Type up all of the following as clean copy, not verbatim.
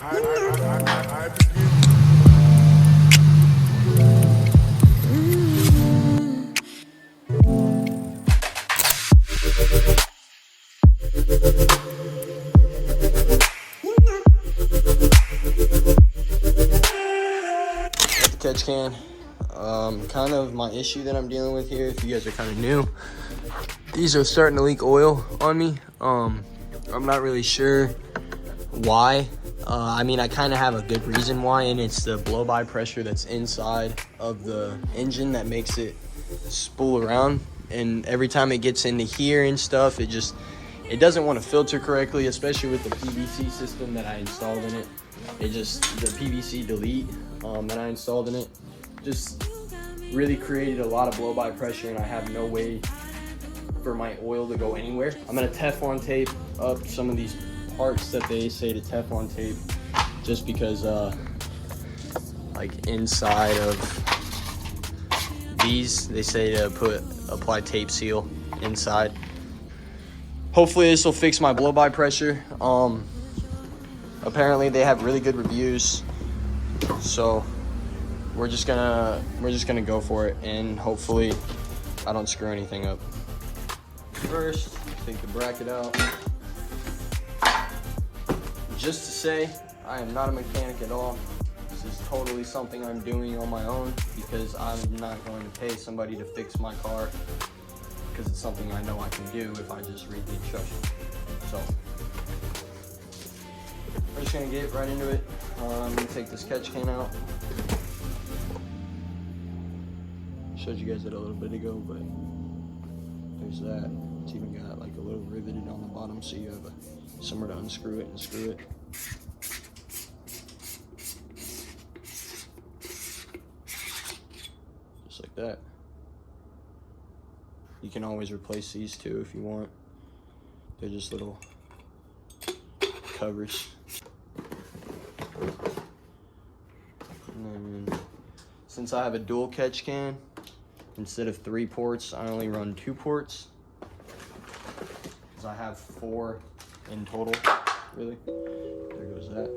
Catch can. Kind of my issue that I'm dealing with here, if you guys are kind of new, these are starting to leak oil on me. I'm not really sure why. I mean, I kind of have a good reason why, and it's the blow-by pressure that's inside of the engine that makes it spool around. And every time it gets into here and stuff, it doesn't want to filter correctly, especially with the PVC system that I installed in it. The PVC delete that I installed in it just really created a lot of blow-by pressure, and I have no way for my oil to go anywhere. I'm gonna Teflon tape up some of these parts that they say to Teflon tape, just because like inside of these, they say to apply tape seal inside. Hopefully this will fix my blow-by pressure. Apparently they have really good reviews, so we're just gonna go for it, and hopefully I don't screw anything up. First, take the bracket out. Just to say, I am not a mechanic at all. This is totally something I'm doing on my own, because I'm not going to pay somebody to fix my car, because it's something I know I can do if I just read the instructions. So we're just gonna get right into it. I'm gonna take this catch can out. Showed you guys that a little bit ago, but there's that. It's even got like a little riveted on the bottom, so you have somewhere to unscrew it and screw it. Just like that. You can always replace these two if you want. They're just little covers. And then, since I have a dual catch can, instead of 3 ports, I only run 2 ports. Because I have 4 in total, really. There goes that.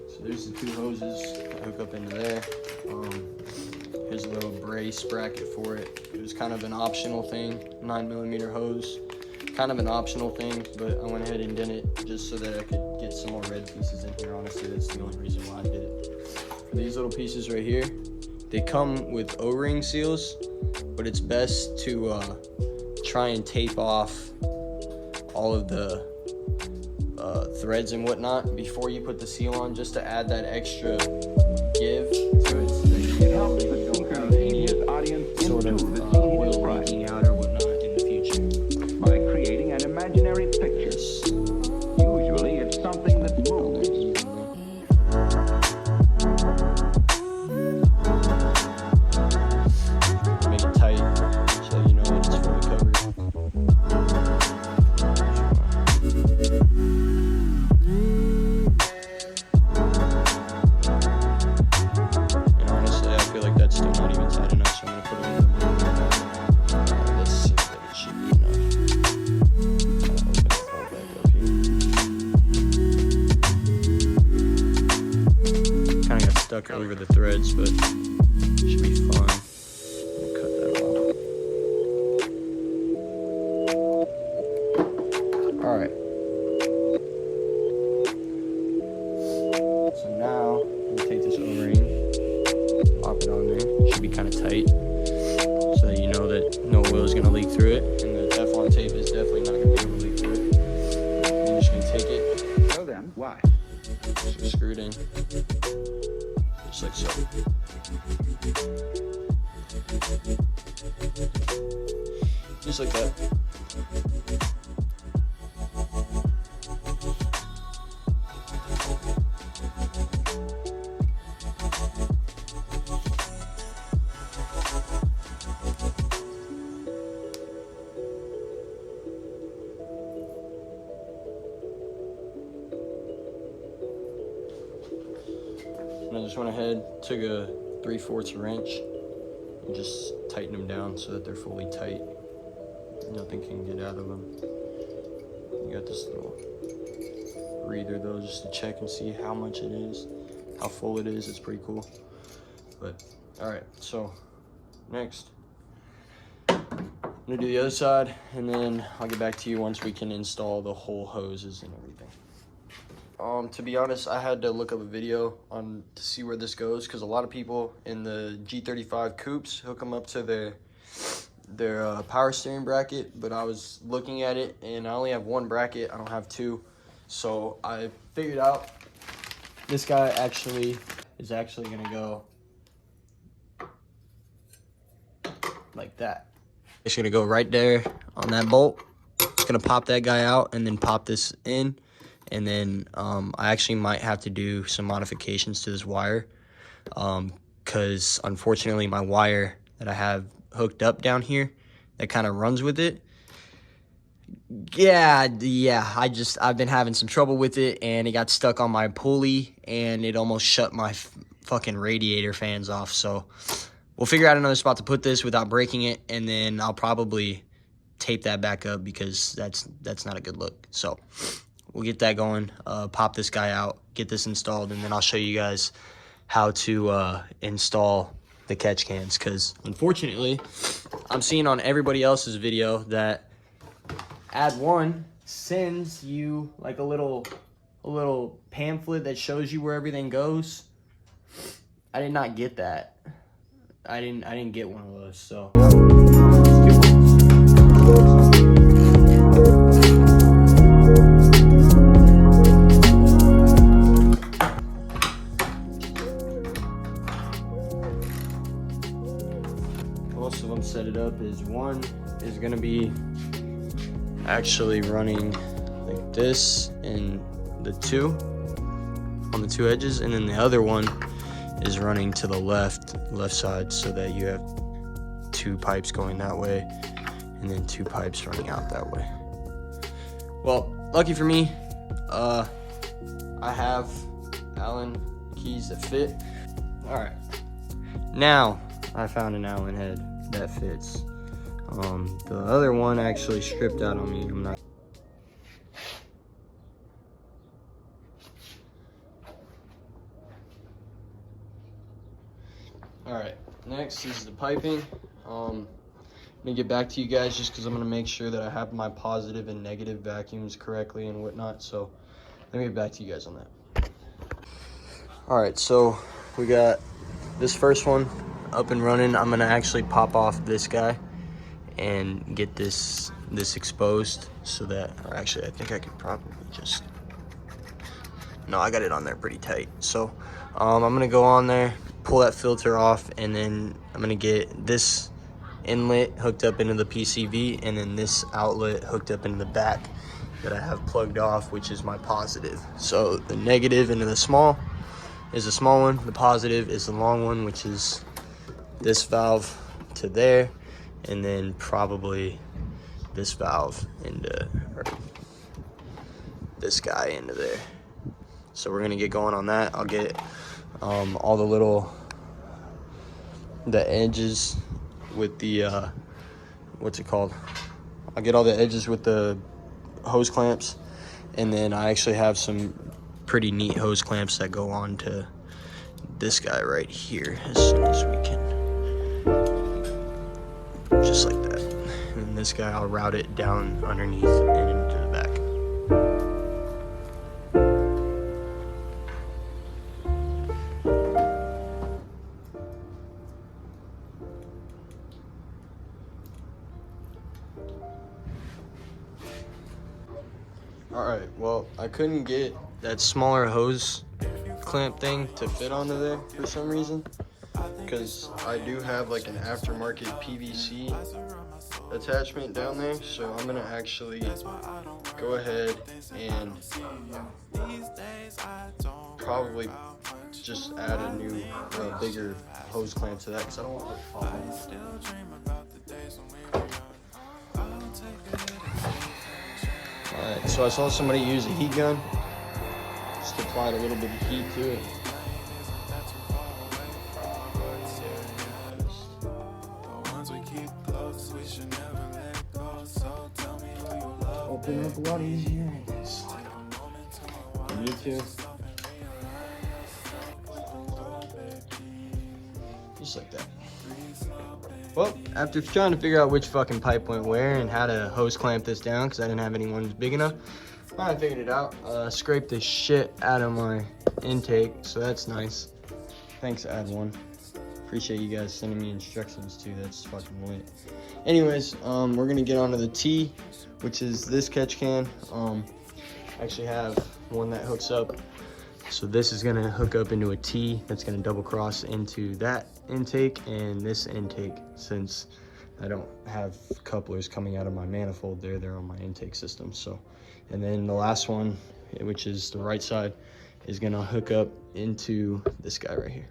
So there's the 2 hoses that hook up into there. Here's a little brace bracket for it. It was kind of an optional thing, 9mm hose. Kind of an optional thing, but I went ahead and did it just so that I could get some more red pieces in here. Honestly, that's the only reason why I did it. For these little pieces right here, they come with O-ring seals, but it's best to try and tape off all of the threads and whatnot before you put the seal on, just to add that extra give to it, so that you don't have any sort of oil leaking out or whatnot in the future. By creating an imaginary picture. Usually it's something that moves. Make it tight so you know that it's fully covered. And honestly, I feel like that's still not even tight enough, so I'm gonna put a little bit more. Let's see if it should be enough. Open it all back up here. Kind of got stuck over the threads, but should be fine. Cut that off. All right. So now I'm gonna take this O-ring, pop it on there. It should be kind of tight, so that you know that no oil is gonna leak through it, and the Teflon tape is definitely not gonna be able to leak through it. I'm just gonna take it. So then, why? So screw it in, just like so. Just like that. And I just went ahead, took a 3/4 wrench, and just tightened them down so that they're fully tight. Nothing can get out of them. You got this little breather though, just to check and see how much it is, how full it is. It's pretty cool. But all right, so next I'm gonna do the other side, and then I'll get back to you once we can install the whole hoses and everything. To be honest, I had to look up a video to see where this goes, because a lot of people in the G35 coupes hook them up to their power steering bracket, but I was looking at it and I only have one bracket, I don't have two. So I figured out this guy is actually gonna go like that. It's gonna go right there on that bolt. It's gonna pop that guy out and then pop this in. And then I actually might have to do some modifications to this wire, because unfortunately my wire that I have hooked up down here that kind of runs with it, I've been having some trouble with it, and it got stuck on my pulley and it almost shut my fucking radiator fans off. So we'll figure out another spot to put this without breaking it, and then I'll probably tape that back up, because that's not a good look. So we'll get that going, pop this guy out, get this installed, and then I'll show you guys how to install the catch cans, because unfortunately I'm seeing on everybody else's video that Ad1 sends you like a little pamphlet that shows you where everything goes. I did not get that. I didn't get one of those, so most of them set it up is one is gonna be actually running like this in the two on the two edges, and then the other one is running to the left side, so that you have two pipes going that way and then two pipes running out that way. Well, lucky for me, I have Allen keys that fit. All right, now I found an Allen head that fits. The other one actually stripped out on me. I'm not. All right, next is the piping. I'm gonna get back to you guys just because I'm gonna make sure that I have my positive and negative vacuums correctly and whatnot. So let me get back to you guys on that. All right, so we got this first one up and running. I'm gonna actually pop off this guy and get this exposed, so that, or actually I think I could probably just, no, I got it on there pretty tight. So I'm gonna go on there, pull that filter off, and then I'm gonna get this inlet hooked up into the PCV, and then this outlet hooked up into the back that I have plugged off, which is my positive. So the negative into the small is the small one, the positive is the long one, which is this valve to there, and then probably this valve into, or this guy into there. So we're gonna get going on that. I'll get all the edges with the what's it called? I'll get all the edges with the hose clamps, and then I actually have some pretty neat hose clamps that go on to this guy right here as soon as we can. Just like that. And this guy, I'll route it down underneath and into the back. Alright, well, I couldn't get that smaller hose clamp thing to fit onto there for some reason, because I do have like an aftermarket PVC attachment down there. So I'm gonna actually go ahead and probably just add a new bigger hose clamp to that, because I don't want it to fall off. Alright, so I saw somebody use a heat gun, just applied a little bit of heat to it. Open up a lot easier. need to. Just like that. Well, after trying to figure out which fucking pipe went where and how to hose clamp this down, because I didn't have any ones big enough, I figured it out. Scraped the shit out of my intake, so that's nice. Thanks, Ad One. Appreciate you guys sending me instructions too. That's fucking lit. Anyways, we're gonna get onto the T, which is this catch can. I actually have one that hooks up. So this is gonna hook up into a T that's gonna double cross into that intake and this intake, since I don't have couplers coming out of my manifold there, they're on my intake system. So, and then the last one, which is the right side, is gonna hook up into this guy right here.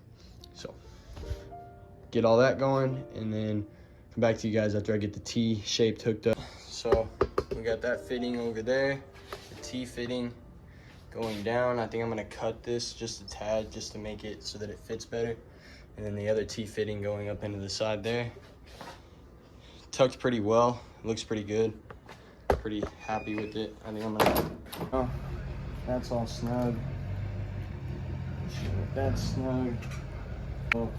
So get all that going and then come back to you guys after I get the T shaped hooked up. So we got that fitting over there, the T fitting going down. I think I'm gonna cut this just a tad just to make it so that it fits better. And then the other T fitting going up into the side there. Tucked pretty well, looks pretty good. Pretty happy with it. I think I'm gonna, oh, that's all snug. That's snug. Oh,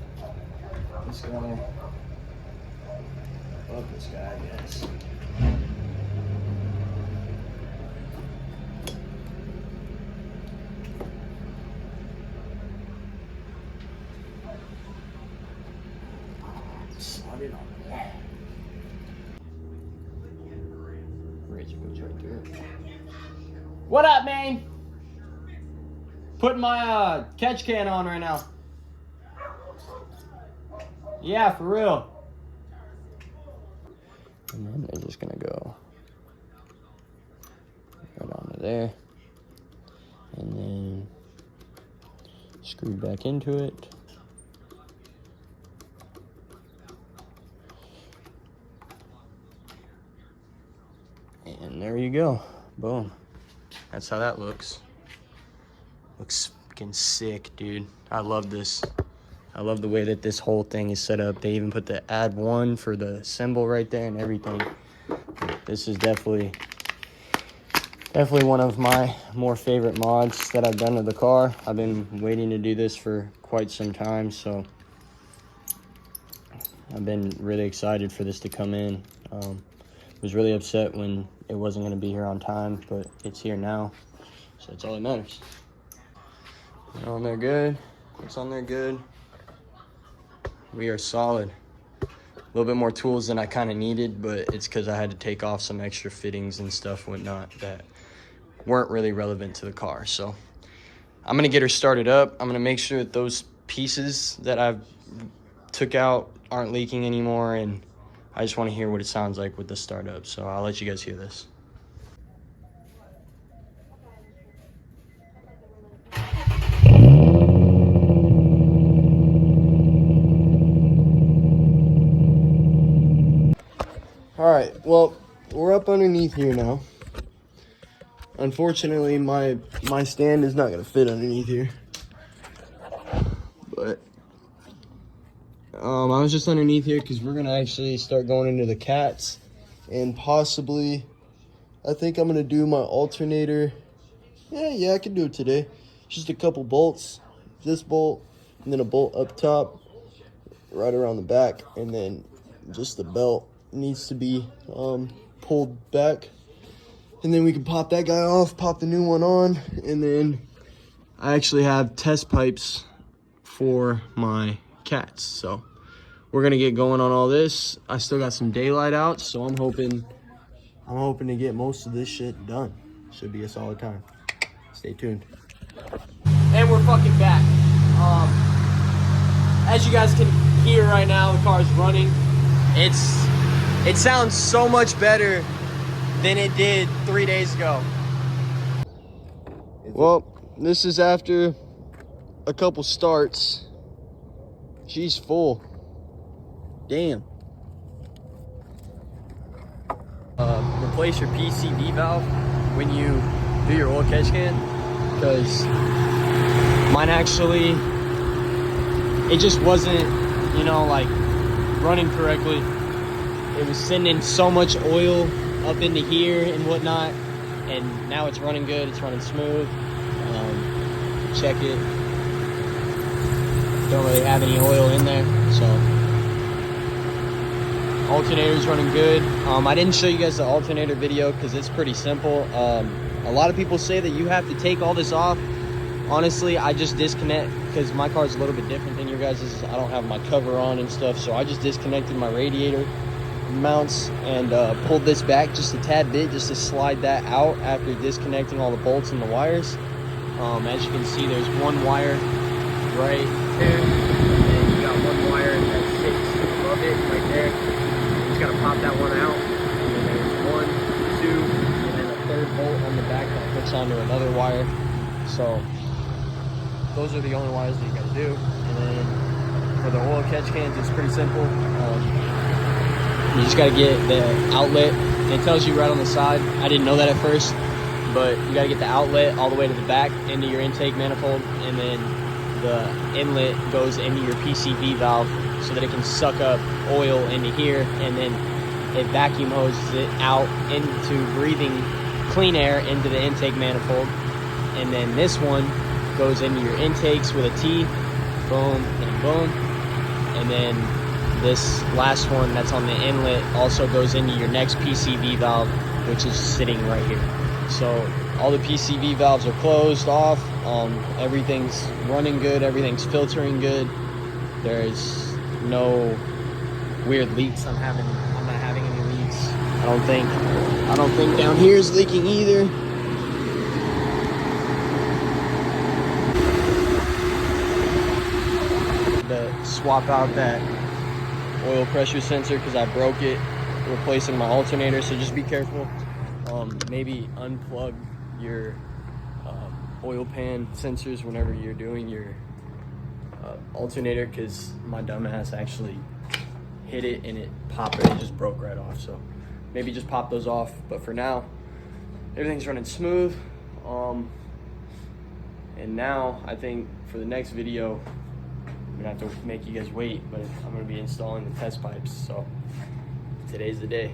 this guy, love this guy, I guess. Slide it on there. What up, man? Putting my catch can on right now. Yeah, for real. And then they're just gonna go right onto there. And then screw back into it. And there you go. Boom. That's how that looks. Looks fucking sick, dude. I love this. I love the way that this whole thing is set up. They even put the Add One for the symbol right there and everything. This is definitely one of my more favorite mods that I've done to the car. I've been waiting to do this for quite some time, so I've been really excited for this to come in. Was really upset when it wasn't going to be here on time, but it's here now, so that's all that matters. They're on there good. It's on there good. We are solid. A little bit more tools than I kind of needed, but it's because I had to take off some extra fittings and stuff, whatnot, that weren't really relevant to the car. So I'm gonna get her started up. I'm gonna make sure that those pieces that I've took out aren't leaking anymore, and I just want to hear what it sounds like with the startup. So I'll let you guys hear this. All right, well, we're up underneath here now. Unfortunately, my stand is not gonna fit underneath here. But I was just underneath here because we're gonna actually start going into the cats, and possibly, I think I'm gonna do my alternator. Yeah, I can do it today. Just a couple bolts, this bolt, and then a bolt up top, right around the back, and then just the belt needs to be pulled back, and then we can pop that guy off, pop the new one on, and then I actually have test pipes for my cats, so we're gonna get going on all this. I still got some daylight out, so I'm hoping to get most of this shit done. Should be a solid time. Stay tuned. And we're fucking back. As you guys can hear right now, the car's running. It sounds so much better than it did 3 days ago. Well, this is after a couple starts. She's full. Damn. Replace your PCV valve when you do your oil catch can, because mine actually, it just wasn't, like running correctly. It was sending so much oil up into here and whatnot, and now it's running good, it's running smooth. check it. Don't really have any oil in there, so alternator's running good. I didn't show you guys the alternator video because it's pretty simple. A lot of people say that you have to take all this off. Honestly, I just disconnect because my car's a little bit different than your guys's. I don't have my cover on and stuff, so I just disconnected my radiator mounts and pulled this back just a tad bit just to slide that out after disconnecting all the bolts and the wires. As you can see, there's one wire right there, and you got one wire that sits above it right there. You just gotta pop that one out, and then there's 1, 2, and then a third bolt on the back that hooks onto another wire. So those are the only wires that you gotta do. And then for the oil catch cans, it's pretty simple. You just gotta get the outlet. It tells you right on the side. I didn't know that at first, but you gotta get the outlet all the way to the back into your intake manifold, and then the inlet goes into your PCV valve so that it can suck up oil into here, and then it vacuum hoses it out into breathing clean air into the intake manifold. And then this one goes into your intakes with a T, boom and boom. And then this last one that's on the inlet also goes into your next PCV valve, which is sitting right here. So all the PCV valves are closed off. Everything's running good. Everything's filtering good. There's no weird leaks. I'm not having any leaks. I don't think down here is leaking either. To swap out that oil pressure sensor because I broke it replacing my alternator, so just be careful. Maybe unplug your oil pan sensors whenever you're doing your alternator, because my dumbass actually hit it and it popped it. It just broke right off, so maybe just pop those off. But for now, everything's running smooth. And now I think for the next video, I'm gonna have to make you guys wait, but I'm gonna be installing the test pipes, so today's the day.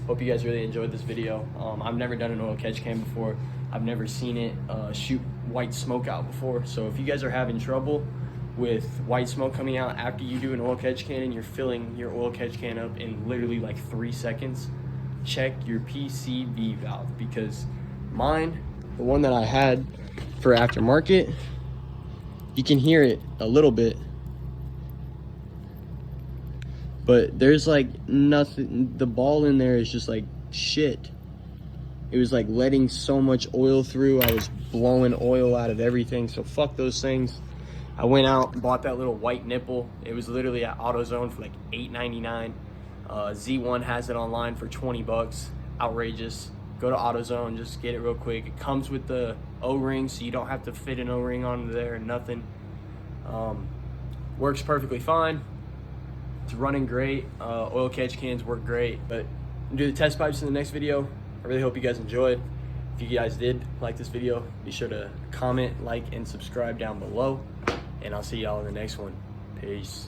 Hope you guys really enjoyed this video. I've never done an oil catch can before. I've never seen it shoot white smoke out before. So if you guys are having trouble with white smoke coming out after you do an oil catch can and you're filling your oil catch can up in literally like 3 seconds, check your PCV valve, because mine, the one that I had for aftermarket, you can hear it a little bit, but there's like nothing. The ball in there is just like shit. It was like letting so much oil through. I was blowing oil out of everything, so fuck those things. I went out and bought that little white nipple. It was literally at AutoZone for like $8.99. Z1 has it online for 20 bucks. Outrageous. Go to AutoZone, just get it real quick. It comes with the O-ring, so you don't have to fit an O-ring onto there or nothing. Works perfectly fine. It's running great. Oil catch cans work great. But I'll do the test pipes in the next video. I really hope you guys enjoyed. If you guys did like this video, be sure to comment, like, and subscribe down below. And I'll see y'all in the next one. Peace.